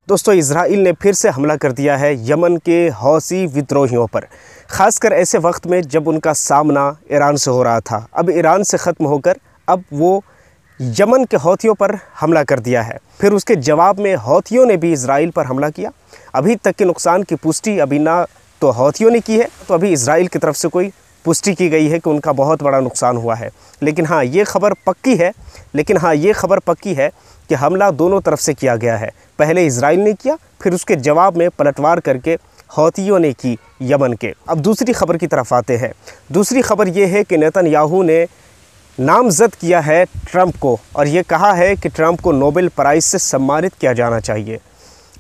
दोस्तों, इजराइल ने फिर से हमला कर दिया है यमन के हौसी विद्रोहियों पर, ख़ासकर ऐसे वक्त में जब उनका सामना ईरान से हो रहा था। अब ईरान से ख़त्म होकर अब वो यमन के हौथियों पर हमला कर दिया है। फिर उसके जवाब में हौथियों ने भी इजराइल पर हमला किया। अभी तक के नुकसान की पुष्टि अभी ना तो हौथियों ने की है, तो अभी इजराइल की तरफ से कोई पुष्टि की गई है कि उनका बहुत बड़ा नुकसान हुआ है। लेकिन हाँ, ये खबर पक्की है कि हमला दोनों तरफ से किया गया है। पहले इजराइल ने किया, फिर उसके जवाब में पलटवार करके हौथियों ने की यमन के। अब दूसरी खबर की तरफ आते हैं। दूसरी खबर ये है कि नेतन्याहू ने नामजद किया है ट्रंप को और ये कहा है कि ट्रंप को नोबेल प्राइज़ से सम्मानित किया जाना चाहिए।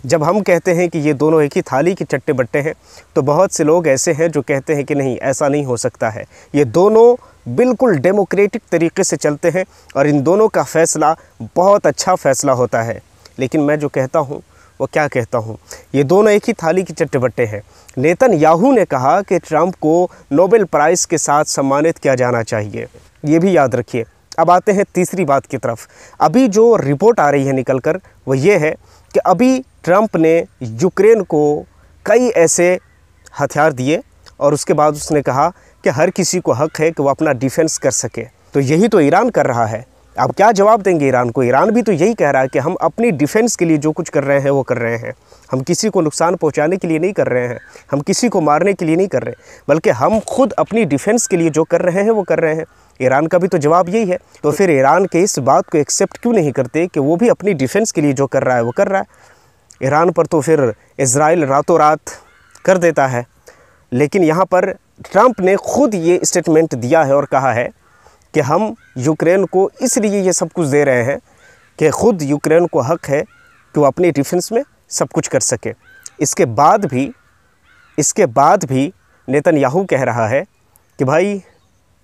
जब हम कहते हैं कि ये दोनों एक ही थाली के चट्टे बट्टे हैं, तो बहुत से लोग ऐसे हैं जो कहते हैं कि नहीं, ऐसा नहीं हो सकता है। ये दोनों बिल्कुल डेमोक्रेटिक तरीके से चलते हैं और इन दोनों का फ़ैसला बहुत अच्छा फ़ैसला होता है। लेकिन मैं जो कहता हूँ वो क्या कहता हूँ, ये दोनों एक ही थाली के चट्टे बट्टे हैं। नेतन्याहू ने कहा कि ट्रंप को नोबेल प्राइज़ के साथ सम्मानित किया जाना चाहिए, ये भी याद रखिए। अब आते हैं तीसरी बात की तरफ। अभी जो रिपोर्ट आ रही है निकल कर वो ये है कि अभी ट्रंप ने यूक्रेन को कई ऐसे हथियार दिए और उसके बाद उसने कहा कि हर किसी को हक है कि वो अपना डिफेंस कर सके। तो यही तो ईरान कर रहा है। अब क्या जवाब देंगे ईरान को? ईरान भी तो यही कह रहा है कि हम अपनी डिफेंस के लिए जो कुछ कर रहे हैं वो कर रहे हैं। हम किसी को नुकसान पहुंचाने के लिए नहीं कर रहे हैं, हम किसी को मारने के लिए नहीं कर रहे, बल्कि हम खुद अपनी डिफेंस के लिए जो कर रहे हैं वो कर रहे हैं। ईरान का भी तो जवाब यही है। तो फिर ईरान के इस बात को एक्सेप्ट क्यों नहीं करते कि वो भी अपनी डिफेंस के लिए जो कर रहा है वो कर रहा है? ईरान पर तो फिर इजराइल रातों रात कर देता है। लेकिन यहाँ पर ट्रंप ने खुद ये स्टेटमेंट दिया है और कहा है कि हम यूक्रेन को इसलिए ये सब कुछ दे रहे हैं कि ख़ुद यूक्रेन को हक है कि वो अपनी डिफेंस में सब कुछ कर सके। इसके बाद भी नेतन्याहू कह रहा है कि भाई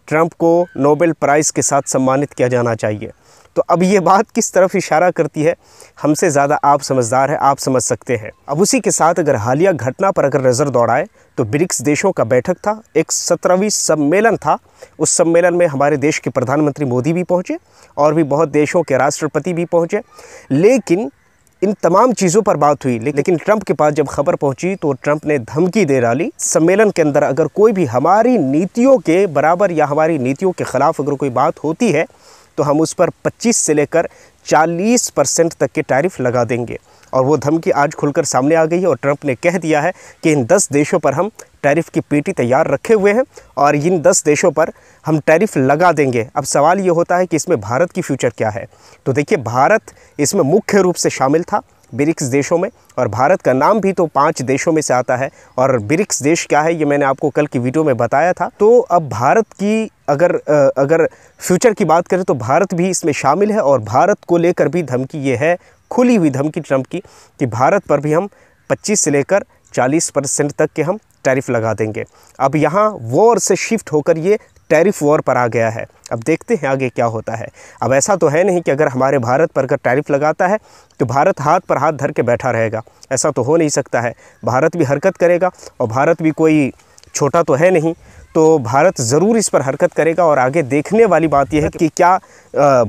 ट्रंप को नोबेल प्राइज़ के साथ सम्मानित किया जाना चाहिए। तो अब ये बात किस तरफ इशारा करती है, हमसे ज़्यादा आप समझदार हैं, आप समझ सकते हैं। अब उसी के साथ अगर हालिया घटना पर अगर नज़र दौड़ाए तो ब्रिक्स देशों का बैठक था, एक 17वीं सम्मेलन था। उस सम्मेलन में हमारे देश के प्रधानमंत्री मोदी भी पहुँचे और भी बहुत देशों के राष्ट्रपति भी पहुँचे। लेकिन इन तमाम चीज़ों पर बात हुई, लेकिन ट्रंप के पास जब खबर पहुंची तो ट्रंप ने धमकी दे डाली, सम्मेलन के अंदर अगर कोई भी हमारी नीतियों के बराबर या हमारी नीतियों के ख़िलाफ़ अगर कोई बात होती है तो हम उस पर 25 से लेकर 40% तक के टैरिफ लगा देंगे। और वो धमकी आज खुलकर सामने आ गई है और ट्रंप ने कह दिया है कि इन 10 देशों पर हम टैरिफ की पेटी तैयार रखे हुए हैं और इन 10 देशों पर हम टैरिफ लगा देंगे। अब सवाल ये होता है कि इसमें भारत की फ्यूचर क्या है? तो देखिए, भारत इसमें मुख्य रूप से शामिल था ब्रिक्स देशों में, और भारत का नाम भी तो 5 देशों में से आता है। और ब्रिक्स देश क्या है ये मैंने आपको कल की वीडियो में बताया था। तो अब भारत की अगर फ्यूचर की बात करें तो भारत भी इसमें शामिल है और भारत को लेकर भी धमकी ये है, खुली हुई धमकी ट्रंप की, कि भारत पर भी हम 25 से लेकर 40% तक के हम टैरिफ लगा देंगे। अब यहाँ वॉर से शिफ्ट होकर ये टैरिफ वॉर पर आ गया है। अब देखते हैं आगे क्या होता है। अब ऐसा तो है नहीं कि अगर हमारे भारत पर अगर टैरिफ लगाता है तो भारत हाथ पर हाथ धर के बैठा रहेगा, ऐसा तो हो नहीं सकता है। भारत भी हरकत करेगा और भारत भी कोई छोटा तो है नहीं, तो भारत ज़रूर इस पर हरकत करेगा। और आगे देखने वाली बात यह है कि क्या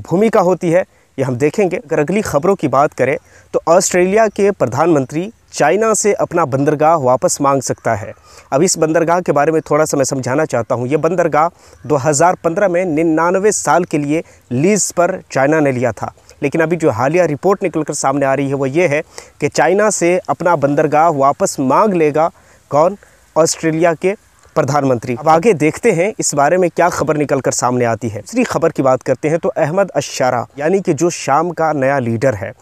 भूमिका होती है, ये हम देखेंगे। अगर अगली खबरों की बात करें तो ऑस्ट्रेलिया के प्रधानमंत्री चाइना से अपना बंदरगाह वापस मांग सकता है। अब इस बंदरगाह के बारे में थोड़ा सा मैं समझाना चाहता हूँ। ये बंदरगाह 2015 में 99 साल के लिए लीज़ पर चाइना ने लिया था। लेकिन अभी जो हालिया रिपोर्ट निकलकर सामने आ रही है वो ये है कि चाइना से अपना बंदरगाह वापस मांग लेगा कौन? ऑस्ट्रेलिया के प्रधानमंत्री। अब आगे देखते हैं इस बारे में क्या खबर निकलकर सामने आती है। दूसरी खबर की बात करते हैं तो अहमद अश-शारा यानी कि जो शाम का नया लीडर है,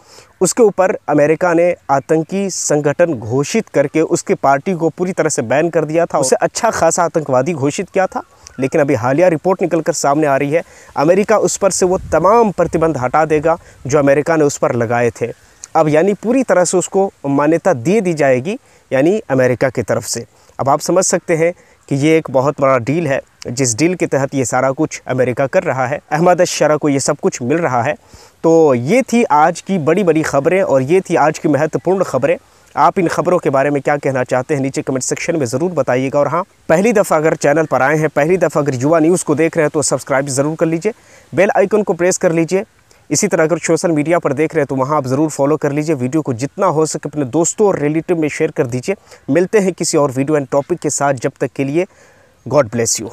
उसके ऊपर अमेरिका ने आतंकी संगठन घोषित करके उसकी पार्टी को पूरी तरह से बैन कर दिया था। उसे अच्छा खासा आतंकवादी घोषित किया था। लेकिन अभी हालिया रिपोर्ट निकलकर सामने आ रही है, अमेरिका उस पर से वो तमाम प्रतिबंध हटा देगा जो अमेरिका ने उस पर लगाए थे। अब यानी पूरी तरह से उसको मान्यता दे दी जाएगी, यानी अमेरिका की तरफ से। अब आप समझ सकते हैं कि ये एक बहुत बड़ा डील है, जिस डील के तहत ये सारा कुछ अमेरिका कर रहा है, अहमद अश-शारा को ये सब कुछ मिल रहा है। तो ये थी आज की बड़ी बड़ी खबरें और ये थी आज की महत्वपूर्ण खबरें। आप इन खबरों के बारे में क्या कहना चाहते हैं नीचे कमेंट सेक्शन में ज़रूर बताइएगा। और हाँ, पहली दफ़ा अगर चैनल पर आए हैं, पहली दफ़ा अगर युवा न्यूज़ को देख रहे हैं तो सब्सक्राइब ज़रूर कर लीजिए, बेल आइकन को प्रेस कर लीजिए। इसी तरह अगर सोशल मीडिया पर देख रहे हैं तो वहाँ आप ज़रूर फॉलो कर लीजिए। वीडियो को जितना हो सके अपने दोस्तों और रिलेटिव में शेयर कर दीजिए। मिलते हैं किसी और वीडियो एंड टॉपिक के साथ, जब तक के लिए गॉड ब्लेस यू।